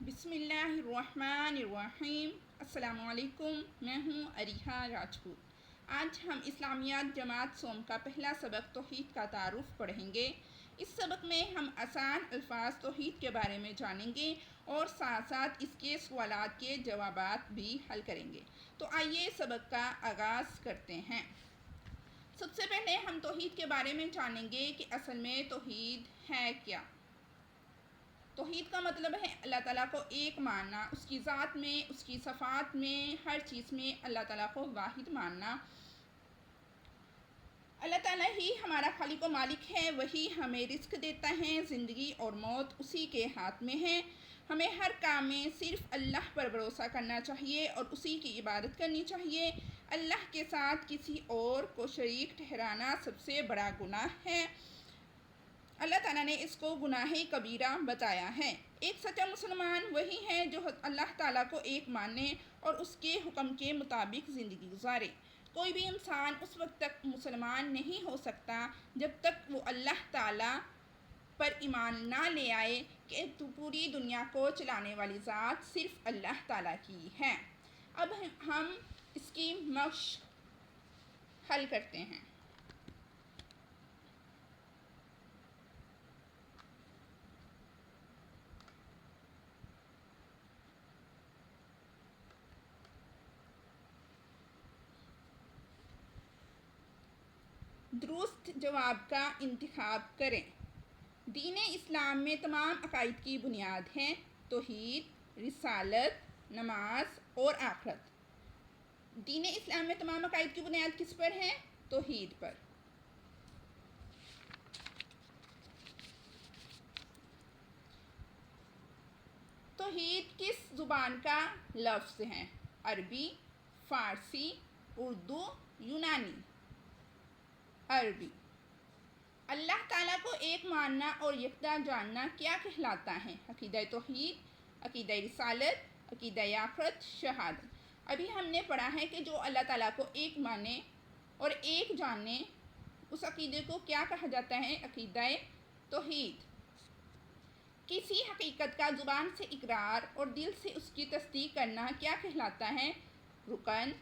बिस्मिल्लाहिर्रहमानिर्रहीम। अस्सलामुअलैकुम। मैं हूँ अरीहा राजपूत। आज हम इस्लामियात जमात सोम का पहला सबक तौहीद का तारुफ पढ़ेंगे। इस सबक में हम आसान अल्फाज तौहीद के बारे में जानेंगे और साथ साथ इसके सवालात के जवाबात भी हल करेंगे। तो आइए सबक का आगाज़ करते हैं। सबसे पहले हम तौहीद के बारे में जानेंगे कि असल में तौहीद है क्या। तौहीद का मतलब है अल्लाह ताला को एक मानना, उसकी ज़ात में, उसकी सफ़ात में, हर चीज़ में अल्लाह ताला को वाहिद मानना। अल्लाह ताला ही हमारा खालिक व मालिक है, वही हमें रिस्क देता है, ज़िंदगी और मौत उसी के हाथ में है। हमें हर काम में सिर्फ़ अल्लाह पर भरोसा करना चाहिए और उसी की इबादत करनी चाहिए। अल्लाह के साथ किसी और को शरीक ठहराना सबसे बड़ा गुनाह है। अल्लाह ताला ने इसको गुनाह कबीरा बताया है। एक सच्चा मुसलमान वही है जो अल्लाह ताला को एक माने और उसके हुक्म के मुताबिक ज़िंदगी गुजारे। कोई भी इंसान उस वक्त तक मुसलमान नहीं हो सकता जब तक वो अल्लाह ताला पर ईमान ना ले आए कि तो पूरी दुनिया को चलाने वाली ज़ात सिर्फ़ अल्लाह ताला की है। अब हम इसकी मश्क हल करते हैं। दुरुस्त जवाब का इंतखाब करें। दीन इस्लाम में तमाम अकायद की बुनियाद हैं तौहीद, रिसालत, नमाज और आखरत। दीन इस्लाम में तमाम अकायद की बुनियाद किस पर है? तौहीद पर। तौहीद किस ज़ुबान का लफ्ज़ है? अरबी, फ़ारसी, उर्दू, यूनानी। अरबी। अल्लाह ताला को एक मानना और यकता जानना क्या कहलाता है? अक़ीदा तौहीद, अक़ीदा रिसालत, अक़ीदा आखरत, शहादत। अभी हमने पढ़ा है कि जो अल्लाह ताला को एक माने और एक जाने, उस अक़ीदे को क्या कहा जाता है? अक़ीदा तौहीद। किसी हकीकत का ज़ुबान से इकरार और दिल से उसकी तस्दीक करना क्या कहलाता है? रुकन,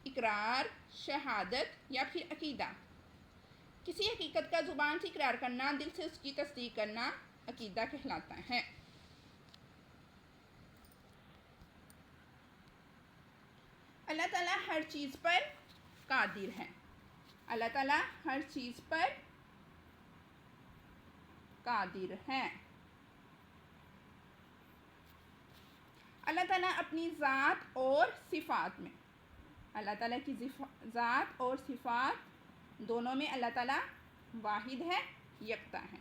इकरार, शहादत या फिर अक़ीदा। किसी हकीकत का ज़ुबान से इकरार करना, दिल से उसकी तस्दीक करना अक़ीदा कहलाता है। अल्लाह ताला हर चीज़ पर कादिर है। अल्लाह ताला हर चीज़ पर कादिर है। अल्लाह ताला अपनी ज़ात और सिफ़ात में, अल्लाह ताला की ज़ात और सिफ़ात दोनों में अल्लाह ताला वाहिद है, यकता है।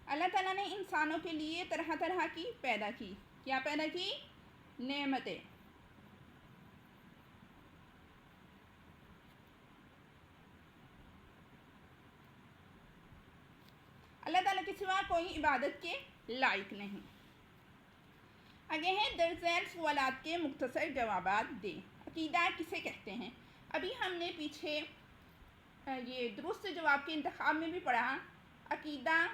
अल्लाह ताला ने इंसानों के लिए तरह तरह की पैदा की। क्या पैदा की? नेमतें। अल्लाह ताला के सिवा कोई इबादत के लायक नहीं। आगे हैं दर्जैन सवालात के मुख्तसर जवाबात दें। अक़ीदा किसे कहते हैं? अभी हमने पीछे ये दुरुस्त जवाब के इंतखाब में भी पढ़ा। अक़ीदा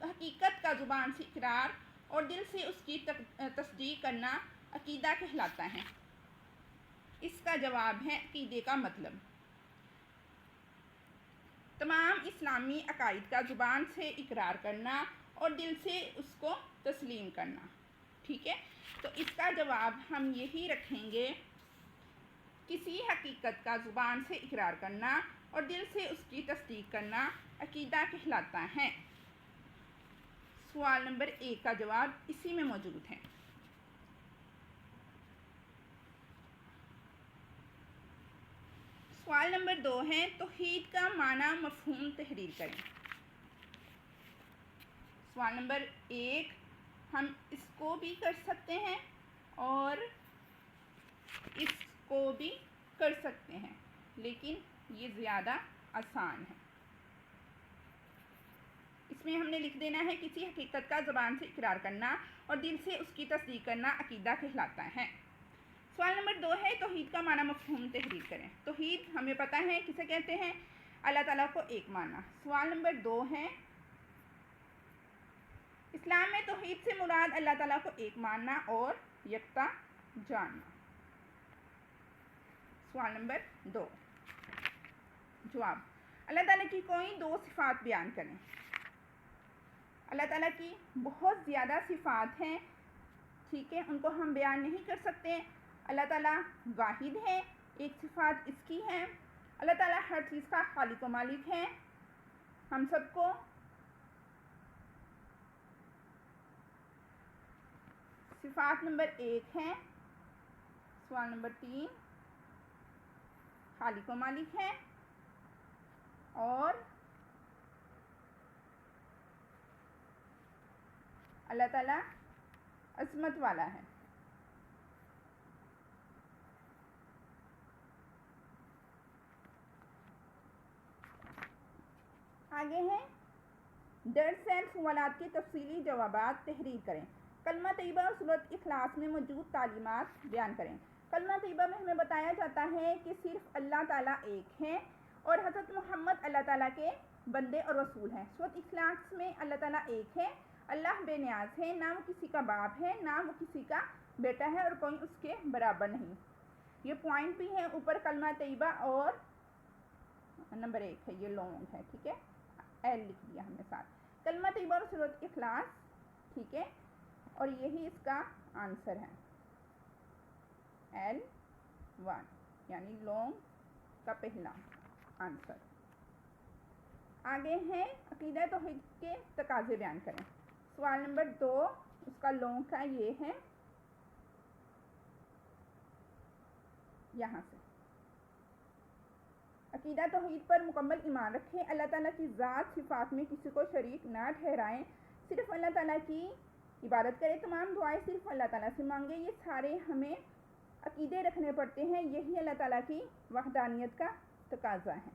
हकीकत का ज़ुबान से इकरार और दिल से उसकी तस्दीक करना अक़ीदा कहलाता है। इसका जवाब है अक़ीदे का मतलब तमाम इस्लामी अकायद का ज़ुबान से इकरार करना और दिल से उसको तस्लीम करना। ठीक है, तो इसका जवाब हम यही रखेंगे। किसी हकीकत का ज़ुबान से इकरार करना और दिल से उसकी तस्दीक करना अक़ीदा कहलाता है। सवाल नंबर 1 का जवाब इसी में मौजूद है। सवाल नंबर 2 है तौहीद का माना मफ़हूम तहरीर करें। सवाल नंबर 1 हम इसको भी कर सकते हैं और इसको भी कर सकते हैं, लेकिन ये ज़्यादा आसान है। इसमें हमने लिख देना है किसी हकीकत का ज़बान से इकरार करना और दिल से उसकी तस्दीक करना अक़ीदा कहलाता है। सवाल नंबर 2 है तौहीद का माना मफ़हूम तहरीर करें। तौहीद हमें पता है किसे कहते हैं? अल्लाह ताला को एक मानना। सवाल नंबर 2 है इस्लाम में तौहीद से मुराद अल्लाह ताला को एक मानना और यकता जानना। सवाल नंबर 2, जवाब। अल्लाह ताला की कोई 2 सिफ़ात बयान करें। अल्लाह ताला की बहुत ज़्यादा सिफ़ात हैं, ठीक है, उनको हम बयान नहीं कर सकते। अल्लाह ताला वाहिद है, एक सिफ़ात इसकी है। अल्लाह ताला हर चीज़ का खालिक व मालिक है। हम सबको सिफ़ात नंबर 1 है। सवाल नंबर 3, खालिक व मालिक है और अल्लाह ताला अज़मत वाला है। आगे हैं, दर्स एंड सवालात के तफसीली जवाबात तहरीर करें। कलमा तैयबा और सूरत इखलास में मौजूद तालीमात बयान करें। कलमा तैयबा में हमें बताया जाता है कि सिर्फ अल्लाह ताला एक हैं और हज़रत मोहम्मद अल्लाह ताला के बंदे और रसूल हैं। सूरत इखलास में अल्लाह ताला एक है, अल्लाह बेनियाज है, ना वो किसी का बाप है, ना वो किसी का बेटा है और कोई उसके बराबर नहीं। ये पॉइंट भी है ऊपर कलमा तैयबा और नंबर 1 है, ये लॉन्ग है, ठीक है, एल लिख दिया हमने साथ। कलमा तैयबा और सूरत इखलास, ठीक है, और यही इसका आंसर है L1, यानी लॉन्ग का पहला आंसर। आगे हैं, अकीदा तौहीद के तकाज़े बयान करें। सवाल नंबर 2, उसका लॉन्ग का ये है, यहाँ से। अकीदा तौहीद पर मुकम्मल ईमान रखें, अल्लाह ताला की ज़ात सिफ़ात में किसी को शरीक ना ठहराएं, सिर्फ़ अल्लाह ताला की इबादत करें, तमाम दुआएं सिर्फ अल्लाह ताला से मांगे। ये सारे हमें अकीदे रखने पड़ते हैं, यही अल्लाह ताला की वहदानियत का तकाज़ा है।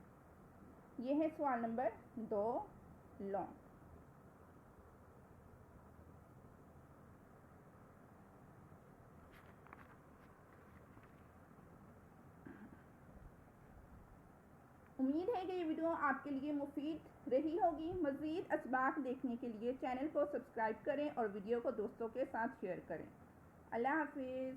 ये है सवाल नंबर 2 लॉन्ग। उम्मीद है कि ये वीडियो आपके लिए मुफीद रही होगी। मज़ीद असबाक देखने के लिए चैनल को सब्सक्राइब करें और वीडियो को दोस्तों के साथ शेयर करें। अल्लाह हाफिज़।